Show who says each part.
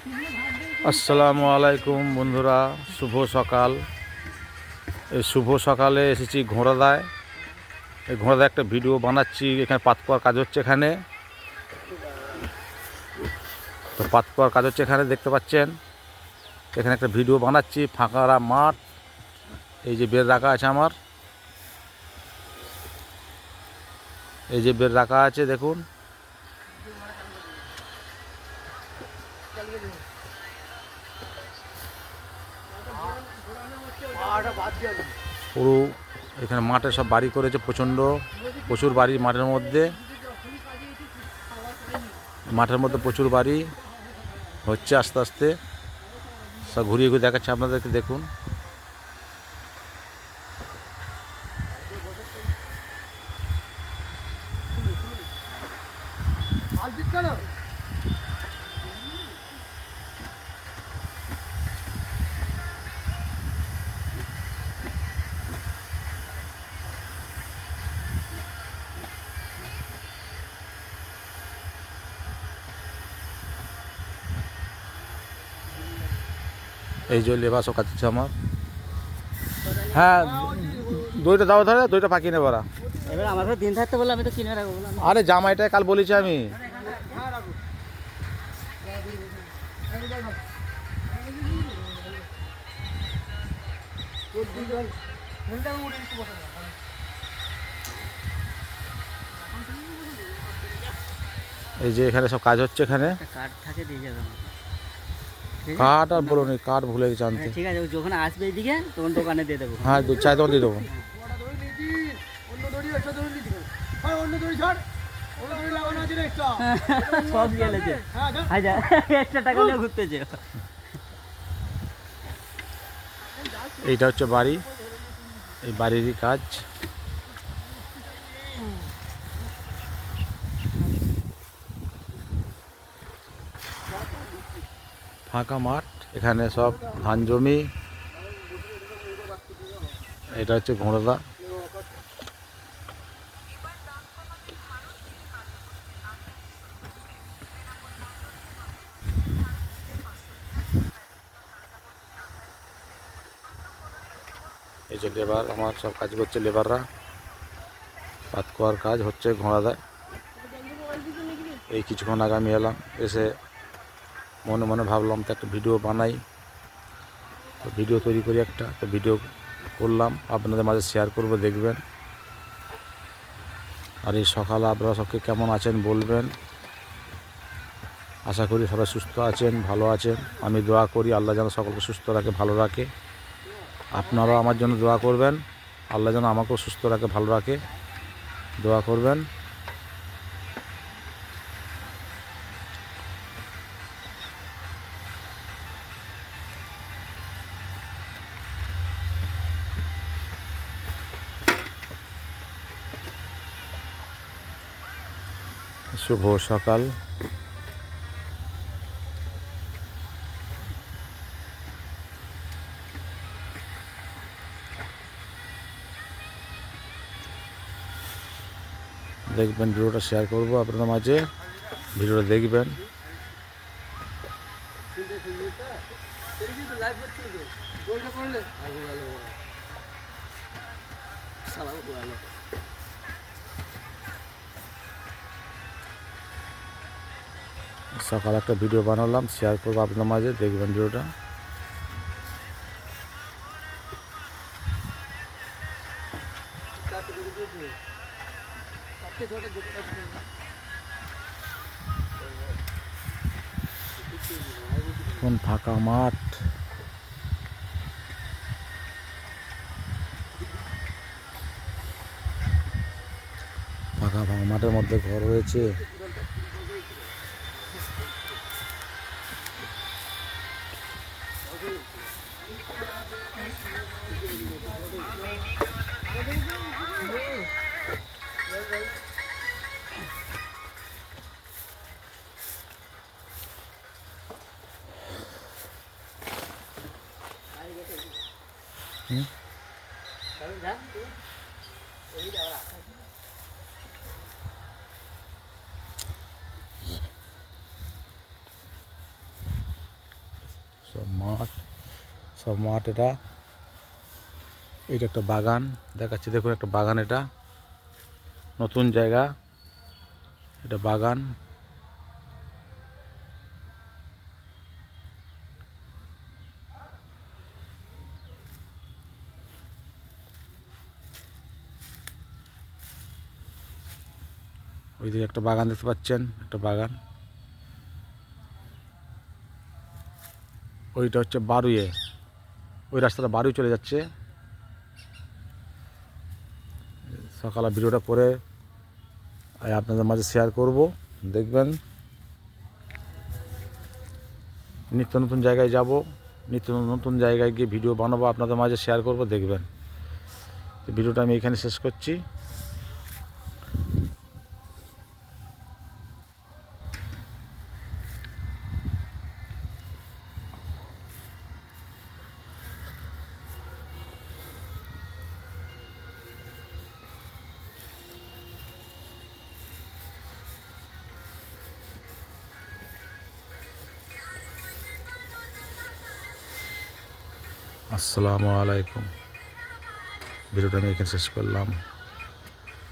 Speaker 1: আসসালামু আলাইকুম বন্ধুরা, শুভ সকাল। এই শুভ সকালে এসেছি ঘোড়াদায়। এই ঘোড়াদায় একটা ভিডিও বানাচ্ছি। এখানে পাত পাওয়ার কাজ হচ্ছে। এখানে তো পাত পাওয়ার কাজ হচ্ছে, এখানে দেখতে পাচ্ছেন। এখানে একটা ভিডিও বানাচ্ছি, ফাঁকা মাঠ। এই যে বের রাখা আছে আমার, এই যে বের রাখা আছে দেখুন। পুরো এখানে মাঠে সব বাড়ি করেছে, প্রচুর বাড়ি মাঠের মধ্যে। প্রচুর বাড়ি হচ্ছে, আস্তে আস্তে সব ঘুরিয়ে ঘুরিয়ে দেখাচ্ছে আপনাদেরকে, দেখুন। এই যে লেবার সব কাটছে আমার। হ্যাঁ, দইটা দাও, ধরে দইটা পাকিয়ে নেবো।
Speaker 2: এবার আমাকে দিন থাকতে বলে আমি তো কিনে রাখবো।
Speaker 1: আরে জামাইটাই কাল বলেছি আমি। এই যে এখানে সব কাজ হচ্ছে। এখানে
Speaker 2: কাঠ থাকে দিয়ে যাবে।
Speaker 1: কাঠ আর বলুন, কাঠ ভুলে গেছি আনতে।
Speaker 2: ঠিক আছে, যখন আসবে এইদিকে তখন দোকানে দিয়ে দেবো।
Speaker 1: হ্যাঁ, চাই তখন দিয়ে দেবো।
Speaker 2: সব গেলেছে, একটা টাকা নিয়ে ঘুরতেছে।
Speaker 1: এইটা হচ্ছে বাড়ি, এই বাড়িরই কাজ। ফাঁকা মাঠ, এখানে সব ধান জমি। এটা হচ্ছে ঘোড়াদা। এই যে লেবার আমার সব কাজ করছে, লেবাররা পাত কোয়ার কাজ হচ্ছে ঘোড়াদায়। এই কিছুক্ষণ আগে আমি এলাম, এসে মনে মনে ভাবলাম তো একটা ভিডিও বানাই। তো ভিডিও তৈরি করি একটা, তো ভিডিও করলাম, আপনাদের মাঝে শেয়ার করব, দেখবেন। আর এই সকালে আপনারা সবকে কেমন আছেন বলবেন। আশা করি সবাই সুস্থ আছেন, ভালো আছেন। আমি দোয়া করি আল্লাহ যেন সকলকে সুস্থ রাখে, ভালো রাখে। আপনারাও আমার জন্য দোয়া করবেন, আল্লাহ যেন আমাকেও সুস্থ রাখে, ভালো রাখে। দোয়া করবেন। শুভ সকাল। দেখবেন, ভিডিওটা শেয়ার করব আপনাদের মাঝে, ভিডিওটা দেখবেন। সকালে একটা ভিডিও বানালাম, শেয়ার করবো আপনাদের মাঝে, দেখবেন ভিডিওটা। কোন ফাঁকা মাঠ, ফাঁকা ফাঁকা মাঠের মধ্যে ঘর রয়েছে। সব মাঠ এটা একটা বাগান দেখাচ্ছি, দেখুন একটা বাগান, এটা নতুন জায়গা, এটা বাগান। ওইদিকে একটা বাগান দেখতে পাচ্ছেন, একটা বাগান। ওইটা হচ্ছে বারুইয়ে, ওই রাস্তাটা বারুই চলে যাচ্ছে। সকালে ভিডিওটা করে আপনাদের মাঝে শেয়ার করব, দেখবেন। নিত্য নতুন জায়গায় যাব, নিত্য নতুন জায়গায় গিয়ে ভিডিও বানাবো, আপনাদের মাঝে শেয়ার করব, দেখবেন। তো ভিডিওটা আমি এখানে শেষ করছি। আসসালামু আলাইকুম। ভিডিওটা আমি এখানে শেষ করলাম।